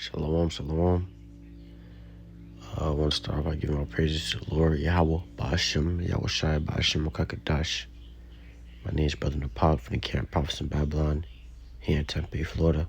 Shalom, shalom. I want to start by giving my praises to the Lord Yahweh, Ba'ashem, Yahweh Shai, Ba'ashem, Makakadash. My name is Brother Nepal from the Camp Prophets in Babylon, here in Tempe, Florida.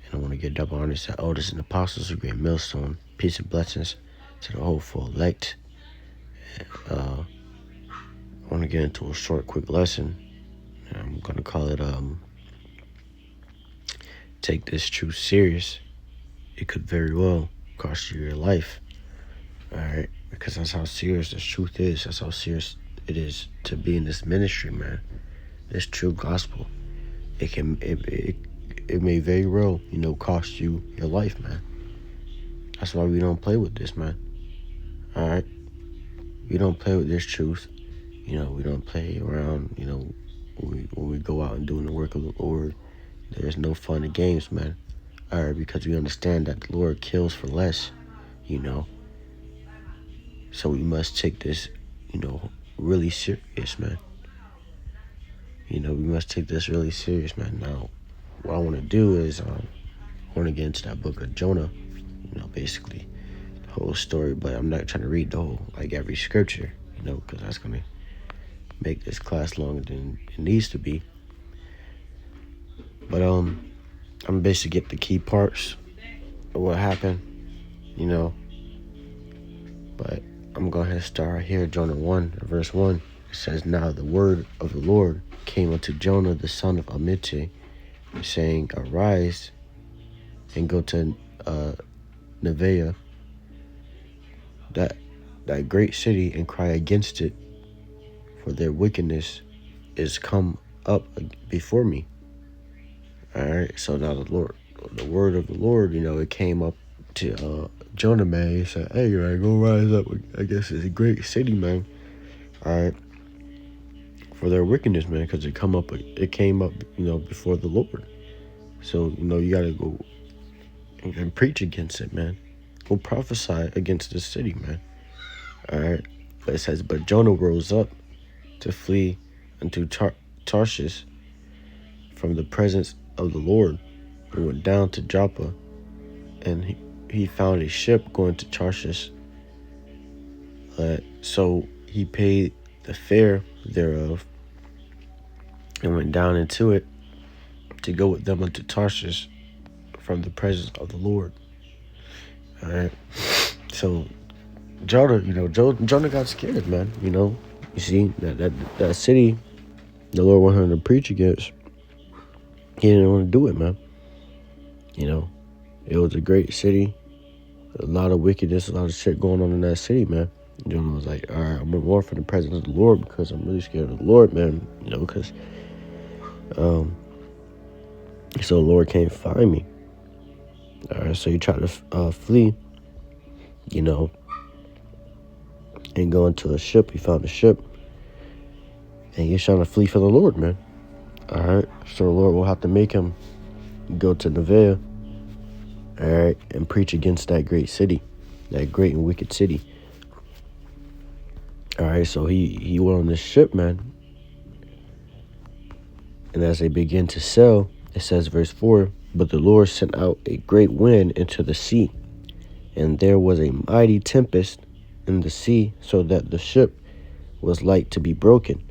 And I want to give double honors to elders and apostles of Great Millstone. Peace and blessings to the hopeful elect. I want to get into a short, quick lesson. I'm going to call it, Take This Truth Serious. It could very well cost you your life. Alright, because that's how serious this truth is. That's how serious it is to be in this ministry, man. This true gospel. It may very well, cost you your life, man. That's why we don't play with this, man. Alright? We don't play with this truth. We don't play around, when we go out and doing the work of the Lord. There's no fun and games, man. Alright, because we understand that the Lord kills for less, So we must take this, really serious, man. We must take this really serious, man. Now, what I want to do is, I want to get into that book of Jonah, basically the whole story. But I'm not trying to read the whole, every scripture, because that's going to make this class longer than it needs to be. But I'm basically get the key parts of what happened, But I'm going to start right here, Jonah 1, verse 1. It says, "Now the word of the Lord came unto Jonah the son of Amittai, saying, Arise and go to Nineveh, that great city, and cry against it, for their wickedness is come up before me." Alright, so now the word of the Lord, it came up to Jonah, man. He said, "Hey, man, go rise up. I guess it's a great city, man. Alright, for their wickedness, man, because it came up, before the Lord. So, you gotta go and preach against it, man. Go prophesy against the city, man. Alright, but it says, "But Jonah rose up to flee unto Tarshish from the presence of the Lord, and went down to Joppa, and he found a ship going to Tarshish. So he paid the fare thereof, and went down into it to go with them unto Tarshish from the presence of the Lord." All right. So Jonah, Jonah got scared, man. You see that city, the Lord wanted him to preach against. He didn't want to do it, man. It was a great city, a lot of wickedness, a lot of shit going on in that city, man. Jonah was like, all right, I'm gonna run from the presence of the Lord because I'm really scared of the Lord, man. Because so the Lord can't find me. All right, so he tried to flee, and go into a ship. He found a ship, and he's trying to flee for the Lord, man. All right, so the Lord will have to make him go to Nineveh, all right, and preach against that great city, that great and wicked city. All right, so he went on this ship, man. And as they begin to sail, it says, verse 4, "But the Lord sent out a great wind into the sea, and there was a mighty tempest in the sea, so that the ship was like to be broken,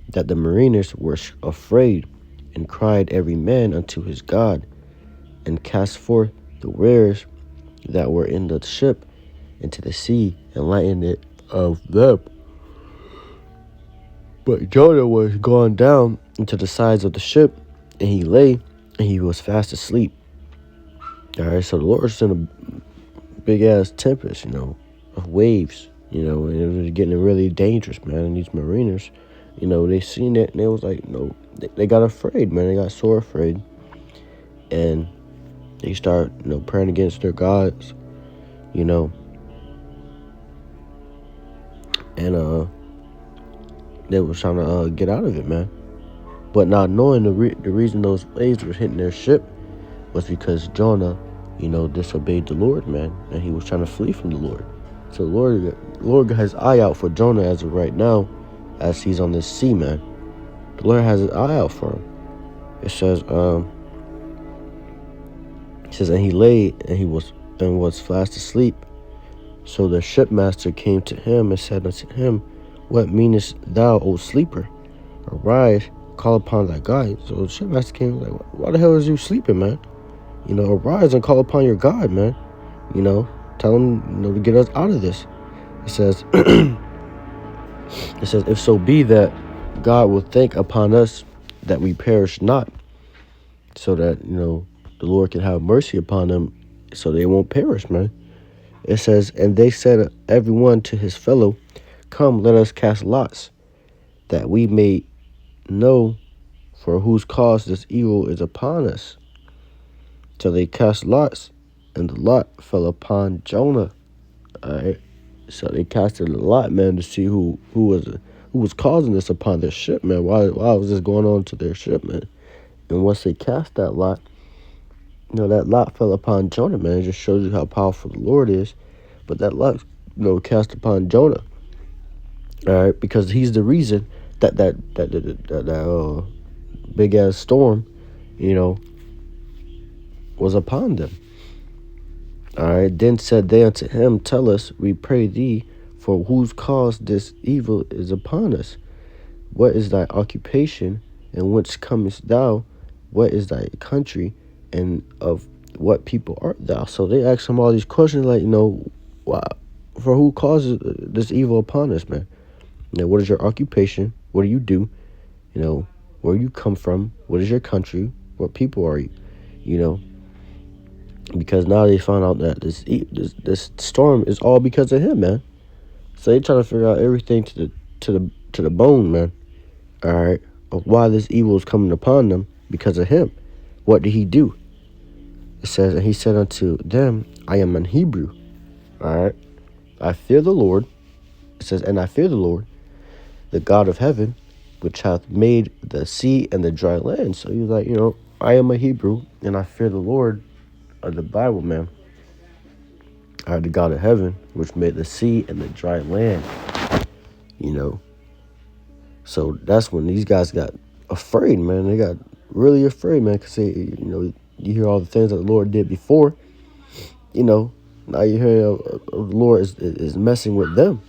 that the mariners were afraid, and cried every man unto his God, and cast forth the wares that were in the ship into the sea, and lightened it of them. But Jonah was gone down into the sides of the ship, and he lay, and he was fast asleep." All right, so the Lord sent a big-ass tempest, of waves, and it was getting really dangerous, man. And these mariners, they seen it, and they was like, no, they got afraid, man. They got so afraid, and they start, praying against their gods, and they was trying to get out of it, man. But not knowing the reason those waves were hitting their ship was because Jonah, disobeyed the Lord, man, and he was trying to flee from the Lord. So the Lord got his eye out for Jonah as of right now, as he's on this sea, man. The Lord has his eye out for him. It says, It says, and he lay and was fast asleep. So the shipmaster came to him and said unto him, What meanest thou, O sleeper? Arise, call upon thy God. So the shipmaster came like, why the hell is you sleeping, man? Arise and call upon your God, man. Tell him, to get us out of this. It says, if so be that God will think upon us that we perish not, so that, the Lord can have mercy upon them so they won't perish, man. It says, and they said every one to his fellow, Come, let us cast lots, that we may know for whose cause this evil is upon us. So they cast lots, and the lot fell upon Jonah. All right. So they casted a lot, man, to see who was causing this upon their ship, man. Why was this going on to their ship, man? And once they cast that lot, that lot fell upon Jonah, man. It just shows you how powerful the Lord is. But that lot, cast upon Jonah. All right, because he's the reason that big ass storm, was upon them. All right. Then said they unto him, Tell us, we pray thee, for whose cause this evil is upon us. What is thy occupation, and whence comest thou? What is thy country, and of what people art thou? So they ask him all these questions, like, why, for who causes this evil upon us, man? What is your occupation? What do you do? Where you come from? What is your country? What people are you? Because now they found out that this storm is all because of him, man. So they trying to figure out everything to the bone, man. All right, of why this evil is coming upon them because of him. What did he do? It says, and he said unto them, I am an Hebrew. All right, I fear the Lord. It says, and I fear the Lord, the God of heaven, which hath made the sea and the dry land. So he's like, I am a Hebrew, and I fear the Lord of the Bible, man. All right, the God of heaven, which made the sea and the dry land. So that's when these guys got afraid, man. They got really afraid, man, because you hear all the things that the Lord did before. Now you hear the Lord is messing with them.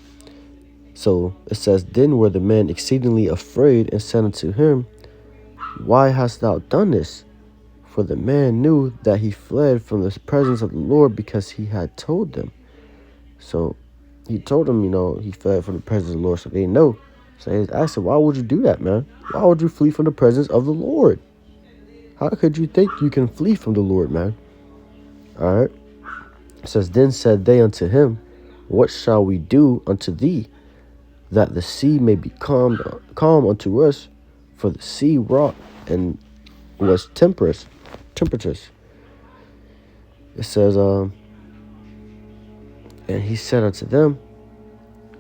So it says, Then were the men exceedingly afraid, and said unto him, Why hast thou done this? For the man knew that he fled from the presence of the Lord, because he had told them. So he told them, he fled from the presence of the Lord, so they know. So he's asking, why would you do that, man? Why would you flee from the presence of the Lord? How could you think you can flee from the Lord, man? All right. It says, Then said they unto him, What shall we do unto thee, that the sea may be calm unto us? For the sea wrought and was tempestuous. It says, and he said unto them,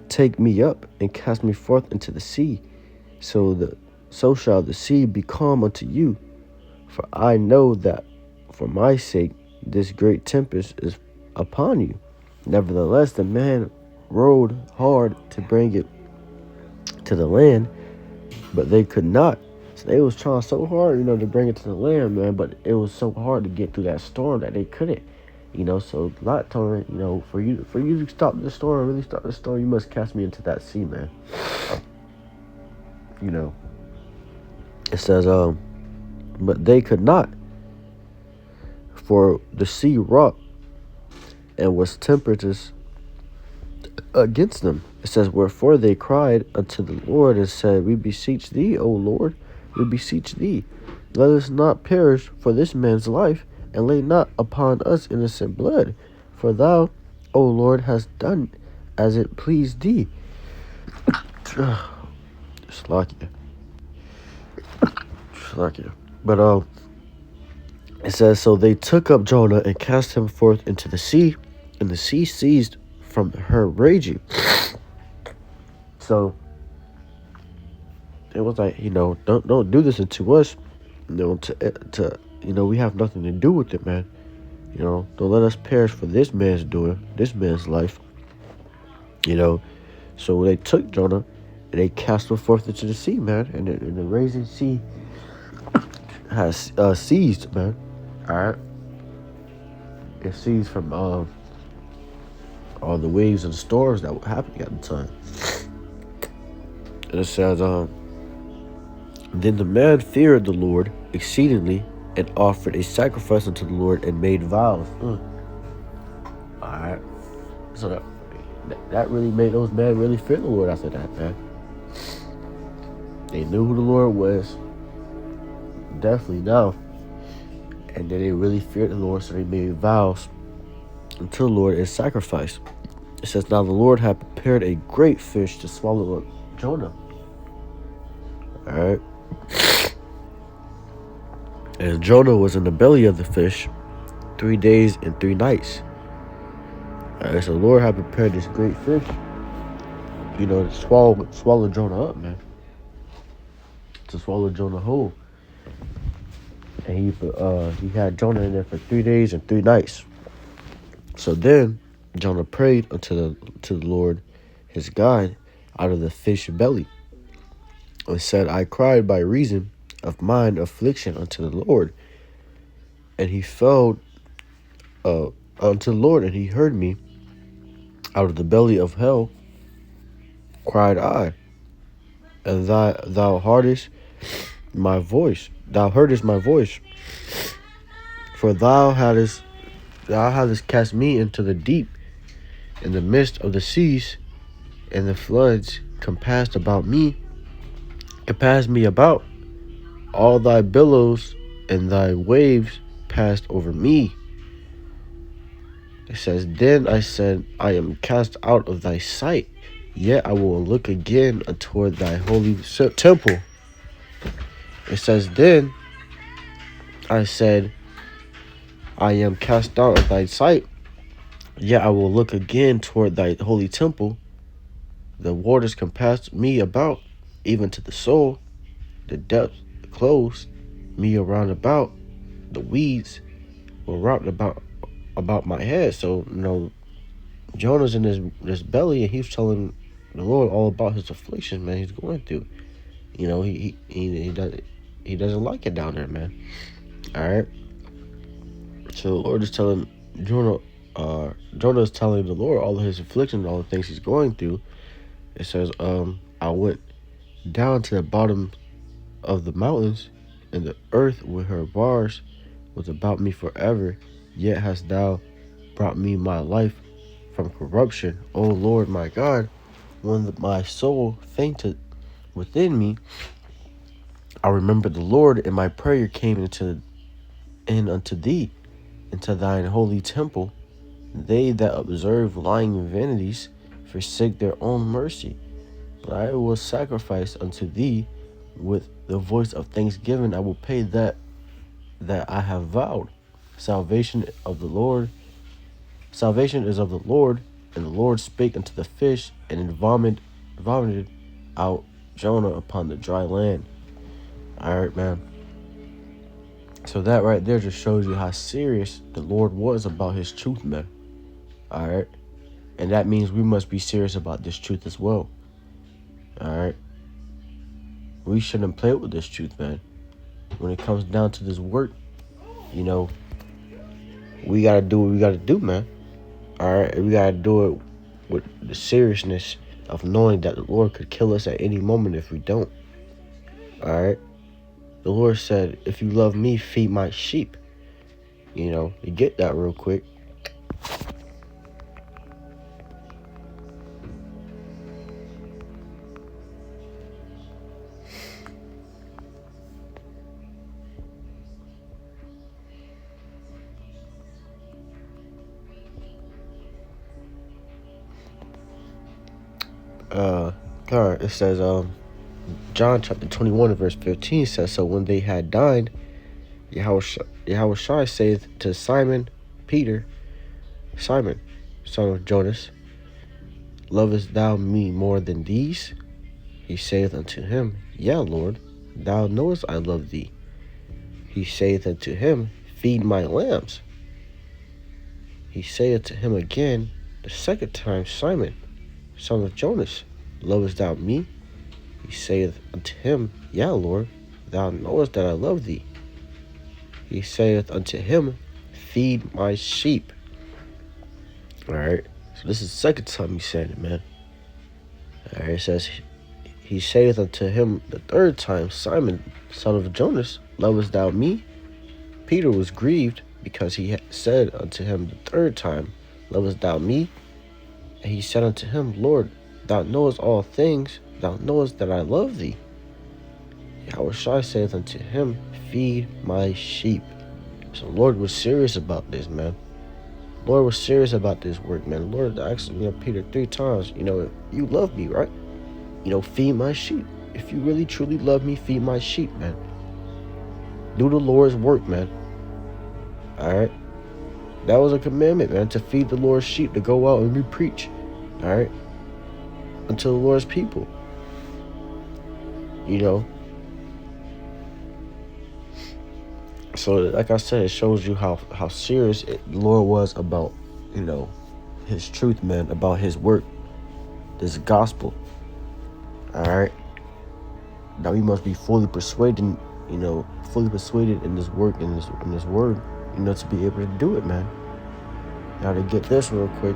Take me up and cast me forth into the sea, so shall the sea be calm unto you. For I know that for my sake this great tempest is upon you. Nevertheless, the man rowed hard to bring it to the land, but they could not. So they was trying so hard, to bring it to the land, man, but it was so hard to get through that storm that they couldn't. So Lot told him, for you to stop the storm, really stop the storm, you must cast me into that sea, man. It says, but they could not, for the sea wrought and was tempestuous against them. It says, Wherefore they cried unto the Lord and said, We beseech thee, O Lord, we beseech thee, let us not perish for this man's life, and lay not upon us innocent blood. For thou, O Lord, hast done as it pleased thee. Slakia. But it says, So they took up Jonah and cast him forth into the sea, and the sea ceased from her raging. So it was like, don't do this unto us. We have nothing to do with it, man. Don't let us perish for this man's doing, this man's life. So they took Jonah and they cast him forth into the sea, man. And the raging sea has ceased, man. All right. It ceased from all the waves and storms that were happening at the time. And it says, then the man feared the Lord exceedingly and offered a sacrifice unto the Lord and made vows. Alright. So that really made those men really fear the Lord after that, man. They knew who the Lord was. Definitely now. And then they really feared the Lord, so they made vows unto the Lord and sacrifice. It says, now the Lord had prepared a great fish to swallow up Jonah. Alright. And Jonah was in the belly of the fish 3 days and 3 nights. Alright, so the Lord had prepared this great fish, to swallow Jonah up, man. To swallow Jonah whole. And he had Jonah in there for 3 days and 3 nights. So then Jonah prayed to the Lord, his God, out of the fish belly, and said, I cried by reason of mine affliction unto the Lord. And he fell unto the Lord, and he heard me. Out of the belly of hell cried I, and thou heardest my voice. Thou heardest my voice. For thou hadst cast me into the deep, in the midst of the seas, and the floods compassed me about. All thy billows and thy waves passed over me. It says, then I said, I am cast out of thy sight, yet I will look again toward thy holy temple. It says, then I said, I am cast out of thy sight, yet I will look again toward thy holy temple. The waters compassed me about, even to the soul. The depths closed me around about. The weeds were wrapped about my head. So, Jonah's in this belly, and he's telling the Lord all about his affliction, man. He's going through. He doesn't like it down there, man. All right. So the Lord is telling Jonah. Jonah is telling the Lord all of his affliction, all the things he's going through. It says, I went down to the bottom of the mountains, and the earth with her bars was about me forever. Yet hast thou brought me my life from corruption, O Lord my God. When my soul fainted within me, I remembered the Lord, and my prayer came in unto thee, into thine holy temple. They that observe lying vanities forsake their own mercy. But I will sacrifice unto thee with the voice of thanksgiving. I will pay that I have vowed. Salvation is of the Lord, and the Lord spake unto the fish, and it vomited out Jonah upon the dry land. Alright, man. So that right there just shows you how serious the Lord was about his truth, man. Alright. And that means we must be serious about this truth as well. Alright. We shouldn't play with this truth, man. When it comes down to this work, we gotta do what we gotta do, man. Alright. We gotta do it with the seriousness of knowing that the Lord could kill us at any moment if we don't. Alright. The Lord said, if you love me, feed my sheep. You get that real quick. It says, John chapter 21 verse 15 says, so when they had dined, Yahushua saith to Simon Peter, Simon, son of Jonas, lovest thou me more than these? He saith unto him, yea, Lord, thou knowest I love thee. He saith unto him, feed my lambs. He saith to him again the second time, Simon, son of Jonas, lovest thou me? He saith unto him, yea, Lord, thou knowest that I love thee. He saith unto him, feed my sheep. All right. So this is the second time he's saying it, man. All right. It says, he saith unto him the third time, Simon, son of Jonas, lovest thou me? Peter was grieved because he had said unto him the third time, lovest thou me? And he said unto him, Lord, thou knowest all things, thou knowest that I love thee. Yahushua saith unto him, feed my sheep. So the Lord was serious about this, man. The Lord was serious about this work, man. The Lord asked Peter 3 times, you love me, right? Feed my sheep. If you really truly love me, feed my sheep, man. Do the Lord's work, man. All right. That was a commandment, man, to feed the Lord's sheep, to go out and preach. All right. Unto the Lord's people. So, like I said, it shows you how serious the Lord was about, his truth, man, about his work, this gospel. All right. Now we must be fully persuaded in this work, in this word, to be able to do it, man. Now to get this real quick,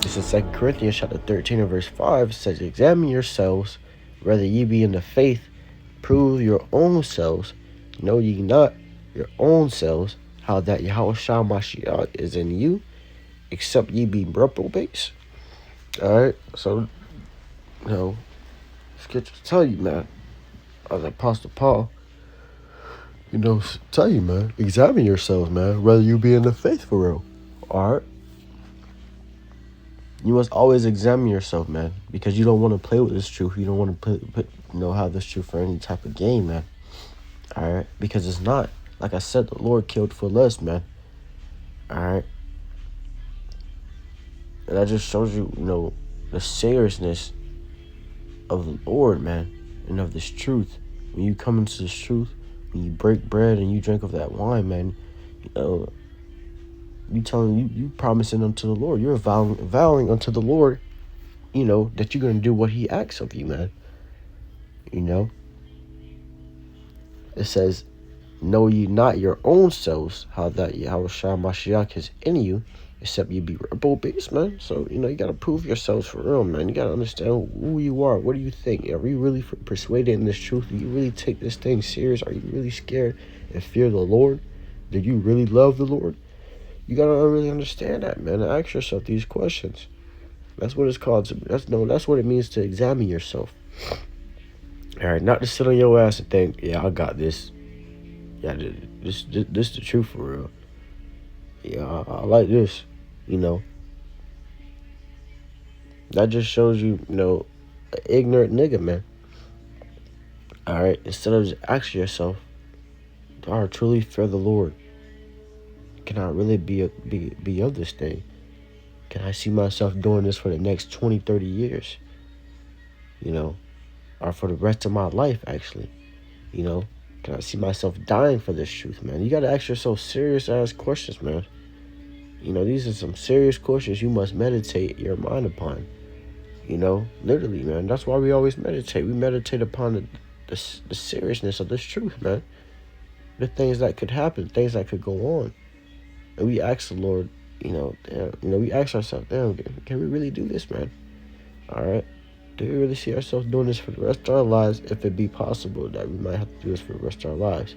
this is 2 Corinthians chapter 13 and verse 5. It says, examine yourselves, whether ye be in the faith, prove your own selves, know ye not your own selves, how that Yahushua Mashiach is in you, except ye be reprobates. Alright, so, scriptures tell you, man, as Apostle Paul, tell you, man, examine yourselves, man, whether you be in the faith for real. Alright? You must always examine yourself, man, because you don't want to play with this truth. You don't want to have this truth for any type of game, man. Alright? Because it's not. Like I said, the Lord killed for less, man. Alright? And that just shows you, the seriousness of the Lord, man, and of this truth. When you come into this truth, when you break bread and you drink of that wine, man, you promising unto the Lord. You're vowing unto the Lord, that you're going to do what he asks of you, man. It says, know ye not your own selves, how that Yahushua Mashiach is in you, except you be reprobates, man. So, you got to prove yourselves for real, man. You got to understand who you are. What do you think? Are you really persuaded in this truth? Do you really take this thing serious? Are you really scared and fear the Lord? Do you really love the Lord? You got to really understand that, man, and ask yourself these questions. That's what it's called. That's what it means to examine yourself. All right, not to sit on your ass and think, yeah, I got this. Yeah, this the truth for real. Yeah, I like this, That just shows you, an ignorant nigga, man. All right, instead of just asking yourself, do I truly fear the Lord? Can I really be of this thing? Can I see myself doing this for the next 20, 30 years? Or for the rest of my life, actually. Can I see myself dying for this truth, man? You got to ask yourself serious-ass questions, man. These are some serious questions you must meditate your mind upon. Literally, man. That's why we always meditate. We meditate upon the seriousness of this truth, man. The things that could happen, things that could go on. And we ask the Lord, we ask ourselves, damn, can we really do this, man? All right. Do we really see ourselves doing this for the rest of our lives, if it be possible that we might have to do this for the rest of our lives?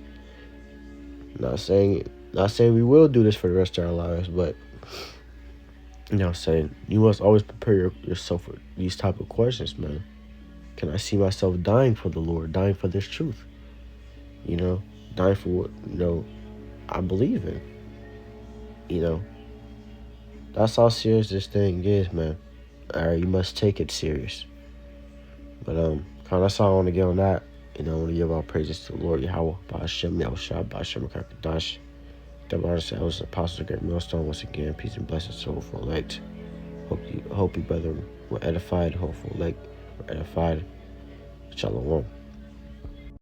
Not saying we will do this for the rest of our lives, but saying you must always prepare yourself for these type of questions, man. Can I see myself dying for the Lord, dying for this truth? Dying for what I believe in. That's how serious this thing is, man. All right, you must take it serious. But that's all I want to get on that. I want to give all praises to the Lord Yahweh, Ba'ashem, Yahushua, Ba'ashem, Kakadash. Double honor to elders and apostles, great millstone. Once again, peace and blessings to hopeful elect. Hope you brethren were edified, hopeful elect were edified. Shalom.